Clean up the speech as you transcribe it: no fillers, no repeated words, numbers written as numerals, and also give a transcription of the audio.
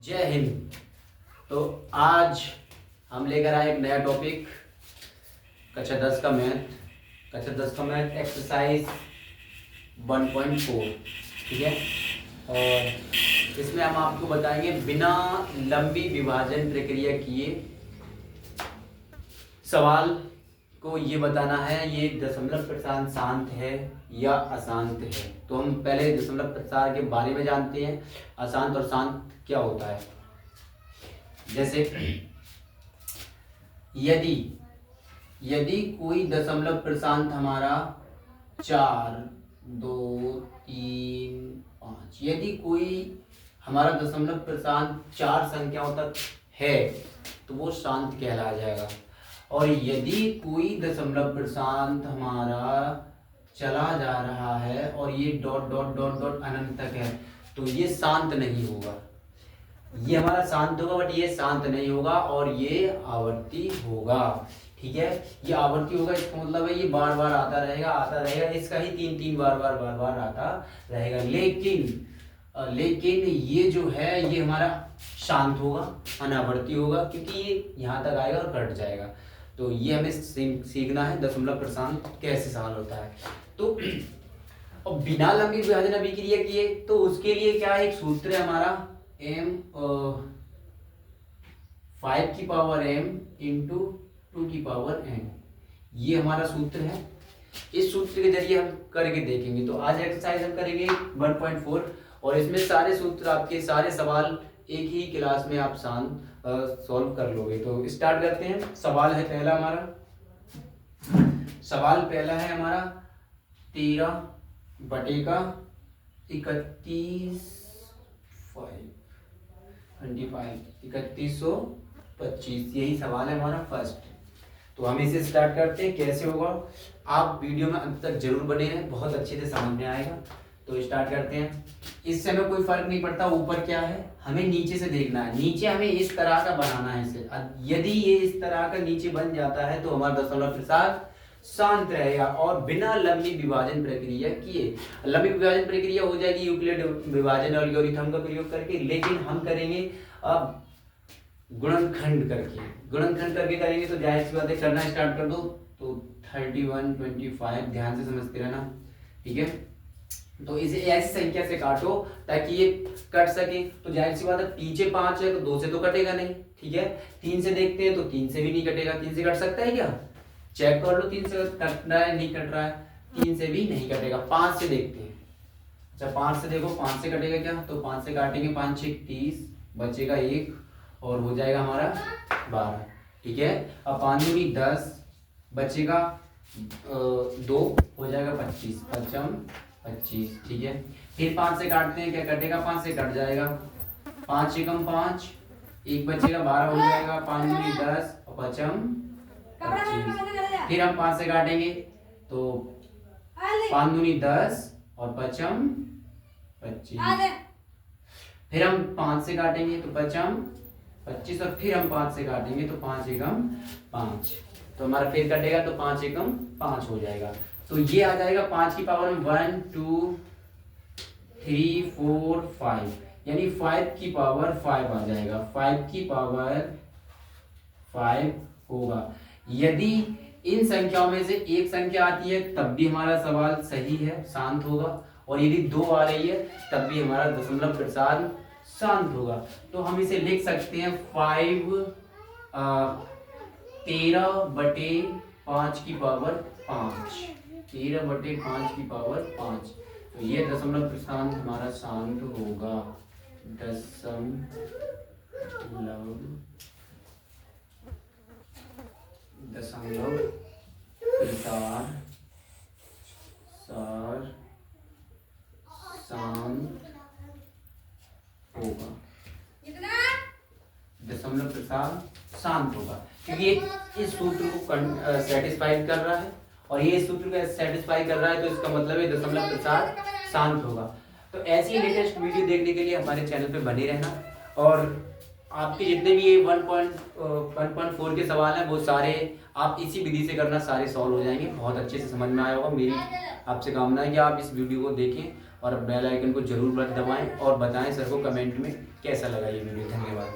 जय हिंद। तो आज हम लेकर आए एक नया टॉपिक, कक्षा 10 का मैथ एक्सरसाइज 1.4। ठीक है। और इसमें हम आपको बताएंगे बिना लंबी विभाजन प्रक्रिया किए सवाल को ये बताना है ये दशमलव प्रसार शांत है या अशांत है। तो हम पहले दशमलव प्रसार के बारे में जानते हैं, अशांत और शांत क्या होता है। जैसे यदि कोई दशमलव प्रशांत हमारा 4, 2, 3, 5, यदि कोई हमारा दशमलव प्रशांत 4 संख्याओं तक है तो वो शांत कहलाया जाएगा। और यदि कोई दशमलव प्रशांत हमारा चला जा रहा है और ये डॉट डॉट डॉट डॉट अनंत तक है तो ये शांत नहीं होगा। ये हमारा शांत होगा बट ये शांत नहीं होगा और ये आवर्ती होगा। ठीक है, ये आवर्ती होगा, इसका मतलब है ये बार बार आता रहेगा, इसका ही 3 बार आता रहेगा। लेकिन ये जो है ये हमारा शांत होगा, अनावर्ती होगा, क्योंकि ये यहाँ तक आएगा और कट जाएगा। तो ये हमें सीखना है दशमलव प्रशांत कैसे सवाल होता है। तो और बिना लंबी विभाजन अभिक्रिया किए तो उसके लिए क्या एक सूत्र है हमारा m 5 की पावर m इंटू 2 की पावर n। ये हमारा सूत्र है। इस सूत्र के जरिए हम करके देखेंगे। तो आज एक्सरसाइज हम करेंगे 1.4 और इसमें सारे सूत्र आपके सारे सवाल एक ही क्लास में आप सॉल्व कर लोगे। तो स्टार्ट करते हैं। सवाल पहला है हमारा 13 बटे का 3125, यही सवाल है हमारा फर्स्ट। तो हम इसे स्टार्ट करते हैं। कैसे होगा आप वीडियो में अंत तक जरूर बने रहें, बहुत अच्छे से समझ में आएगा। तो स्टार्ट करते हैं। इससे हमें कोई फर्क नहीं पड़ता ऊपर क्या है, हमें नीचे से देखना है। नीचे हमें इस तरह का बनाना है इसे। यदि ये इस तरह का नीचे बन जाता है तो हमारा दशमलव प्रसार शांत रहेगा और बिना लंबी विभाजन प्रक्रिया किए। लंबी विभाजन प्रक्रिया हो जाएगी यूक्लिड विभाजन एल्गोरिथम का प्रयोग करके, लेकिन हम करेंगे अब गुणनखंड करके करेंगे। तो जाहिर सी बात है करना स्टार्ट कर दो। तो 31, 25 ध्यान से समझते रहना। ठीक है, तो इसे ऐसी संख्या से काटो ताकि ये कट सके। तो जाहिर सी बात है पीछे 5 है तो 2 से तो कटेगा नहीं। ठीक है, 3 से देखते हैं तो 3 से भी नहीं कटेगा। 3 से कट सकता है क्या, चेक कर लो 3 से कट रहा है नहीं कट रहा है। 3 से भी नहीं कटेगा। 5 से देखते हैं। अच्छा 5 से देखो 5 से कटेगा क्या, तो 5 से काटेंगे 5 6 30, बचेगा 1 और हो जाएगा हमारा 12। ठीक है, अब 5 दूनी 10, बचेगा 2, हो जाएगा 25, 25। ठीक है, फिर 5 से काटते हैं, क्या कटेगा, 5 से कट जाएगा। 5 एकम 5, 1 बचेगा 12 हो जाएगा। 5 दूनी 10 और 25। फिर हम 5 से काटेंगे तो 5 दूनी 10 और 25। फिर हम 5 से काटेंगे तो 25 और फिर हम 5 से काटेंगे तो 5 एकम 5। तो हमारा फिर कटेगा तो 5 एकम 5 हो जाएगा। तो ये आ जाएगा 5 की पावर में 1 2 3 4 5, यानी 5 की पावर 5 आ जाएगा। 5 की पावर 5 होगा। यदि इन संख्याओं में से एक संख्या आती है तब भी हमारा सवाल सही है, शांत होगा। और यदि 2 आ रही है तब भी हमारा दशमलव प्रसार शांत होगा। तो हम इसे लिख सकते हैं 13 बटे 5 की पावर 5, 13 बटे 5 की पावर 5। तो ये दशमलव प्रसार हमारा शांत होगा। दशमलव प्रसार शांत होगा। दशमलव प्रसार शांत होगा क्योंकि इस सूत्र को सेटिस्फाई कर रहा है और ये सूत्र को सेटिस्फाई कर रहा है, तो इसका मतलब है दशमलव प्रसार शांत होगा। तो ऐसी लेटेस्ट वीडियो देखने के लिए हमारे चैनल पे बने रहना। और आपके जितने भी ये 1.4 के सवाल हैं वो सारे आप इसी विधि से करना, सारे सॉल्व हो जाएंगे। बहुत अच्छे से समझ में आया होगा। मेरी आपसे कामना है कि आप इस वीडियो को देखें और बेल आइकन को जरूर दबाएं और बताएं सर को कमेंट में। कैसा लगा ये वीडियो। धन्यवाद।